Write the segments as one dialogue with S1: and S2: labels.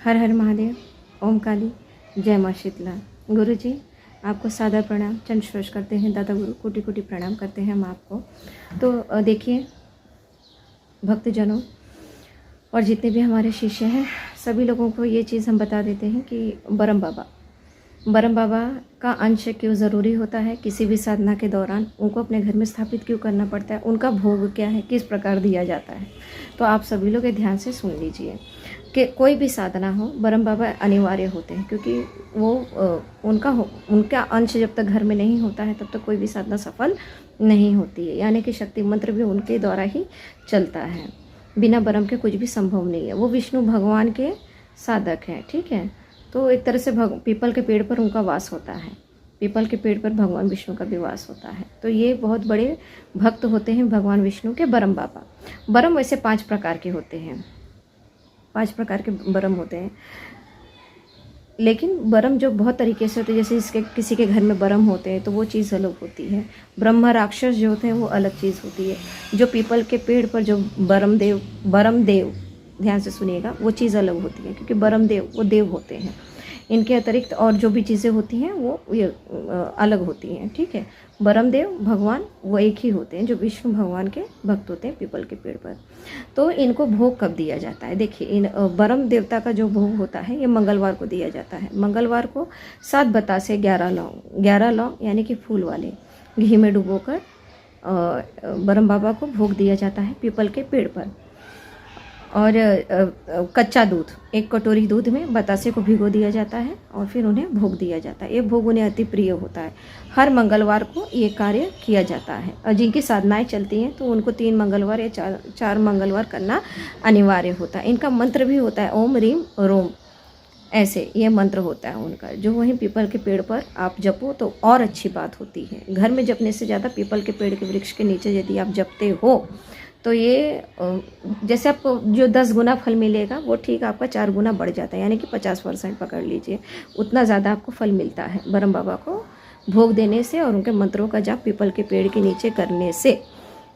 S1: हर हर महादेव, ओम काली, जय माँ शीतला। गुरु जी आपको सादर प्रणाम, चंद स्पर्श करते हैं। दादा गुरु कोटि कोटि प्रणाम करते हैं हम आपको। तो देखिए भक्तजनों और जितने भी हमारे शिष्य हैं, सभी लोगों को ये चीज़ हम बता देते हैं कि बरम बाबा का अंश क्यों ज़रूरी होता है, किसी भी साधना के दौरान उनको अपने घर में स्थापित क्यों करना पड़ता है, उनका भोग क्या है, किस प्रकार दिया जाता है। तो आप सभी लोग ध्यान से सुन लीजिए कि कोई भी साधना हो, बरम बाबा अनिवार्य होते हैं, क्योंकि वो उनका अंश जब तक घर में नहीं होता है तब तक कोई भी साधना सफल नहीं होती है। यानी कि शक्ति मंत्र भी उनके द्वारा ही चलता है, बिना बरम के कुछ भी संभव नहीं है। वो विष्णु भगवान के साधक हैं, ठीक है। तो एक तरह से पीपल के पेड़ पर उनका वास होता है, पीपल के पेड़ पर भगवान विष्णु का भी वास होता है। तो ये बहुत बड़े भक्त होते हैं भगवान विष्णु के बरम बाबा। बरम वैसे 5 प्रकार के होते हैं, 5 प्रकार के बरम होते हैं, लेकिन बरम जो बहुत तरीके से होते हैं, जैसे किसी के घर में बरम होते हैं तो वो चीज़ अलग होती है। ब्रह्म राक्षस जो होते हैं वो अलग चीज़ होती है। जो पीपल के पेड़ पर जो बरम देव ध्यान से सुनिएगा, वो चीज़ अलग होती है, क्योंकि बरम देव वो देव होते हैं। इनके अतिरिक्त और जो भी चीज़ें होती हैं वो ये अलग होती हैं, ठीक है। बरम देव भगवान वो एक ही होते हैं जो विष्णु भगवान के भक्त होते हैं पीपल के पेड़ पर। तो इनको भोग कब दिया जाता है? देखिए, इन बरम देवता का जो भोग होता है ये मंगलवार को दिया जाता है। मंगलवार को 7 बतासे 11 लौंग यानी कि फूल वाले घी में डुबोकर बरम बाबा को भोग दिया जाता है पीपल के पेड़ पर। और कच्चा दूध, 1 कटोरी दूध में बतासे को भिगो दिया जाता है और फिर उन्हें भोग दिया जाता है। ये भोग उन्हें अति प्रिय होता है। हर मंगलवार को ये कार्य किया जाता है, और जिनकी साधनाएं चलती हैं तो उनको 3 मंगलवार या 4 मंगलवार करना अनिवार्य होता है। इनका मंत्र भी होता है ओम रीम रोम, ऐसे ये मंत्र होता है उनका, जो वहीं पीपल के पेड़ पर आप जपो तो और अच्छी बात होती है। घर में जपने से ज़्यादा पीपल के पेड़ के वृक्ष के नीचे यदि आप जपते हो तो ये जैसे आपको जो 10 गुना फल मिलेगा वो ठीक आपका 4 गुना बढ़ जाता है, यानी कि 50% पकड़ लीजिए, उतना ज़्यादा आपको फल मिलता है बरम बाबा को भोग देने से और उनके मंत्रों का जाप पीपल के पेड़ के नीचे करने से।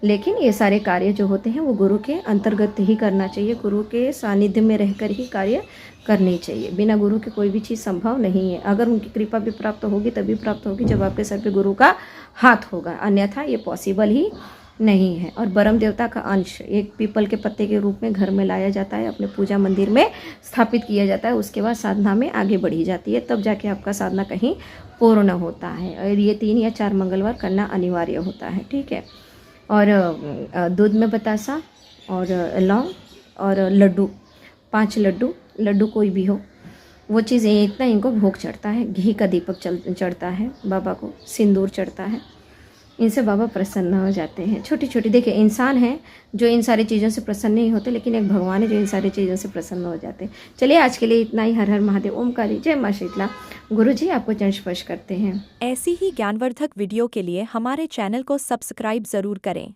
S1: लेकिन ये सारे कार्य जो होते हैं वो गुरु के अंतर्गत ही करना चाहिए, गुरु के सानिध्य में रहकर ही कार्य करनी चाहिए। बिना गुरु के कोई भी चीज़ संभव नहीं है। अगर उनकी कृपा भी प्राप्त होगी तभी प्राप्त होगी जब आपके सर पे गुरु का हाथ होगा, अन्यथा ये पॉसिबल ही नहीं है। और बरम देवता का अंश एक पीपल के पत्ते के रूप में घर में लाया जाता है, अपने पूजा मंदिर में स्थापित किया जाता है। उसके बाद साधना में आगे बढ़ी जाती है, तब जाके आपका साधना कहीं पूर्ण होता है। और ये 3 या 4 मंगलवार करना अनिवार्य होता है, ठीक है। और दूध में बतासा और लौंग और लड्डू, 5 लड्डू कोई भी हो, वो चीज़ इतना इनको भोग चढ़ता है। घी का दीपक चढ़ता है बाबा को, सिंदूर चढ़ता है, इनसे बाबा प्रसन्न हो जाते हैं। छोटी छोटी, देखिए इंसान हैं जो इन सारी चीज़ों से प्रसन्न नहीं होते, लेकिन एक भगवान है जो इन सारी चीज़ों से प्रसन्न हो जाते हैं। चलिए आज के लिए इतना ही। हर हर महादेव, ओम काली, जय माँ शीतला। गुरु जी आपको चरण स्पर्श करते हैं।
S2: ऐसी ही ज्ञानवर्धक वीडियो के लिए हमारे चैनल को सब्सक्राइब ज़रूर करें।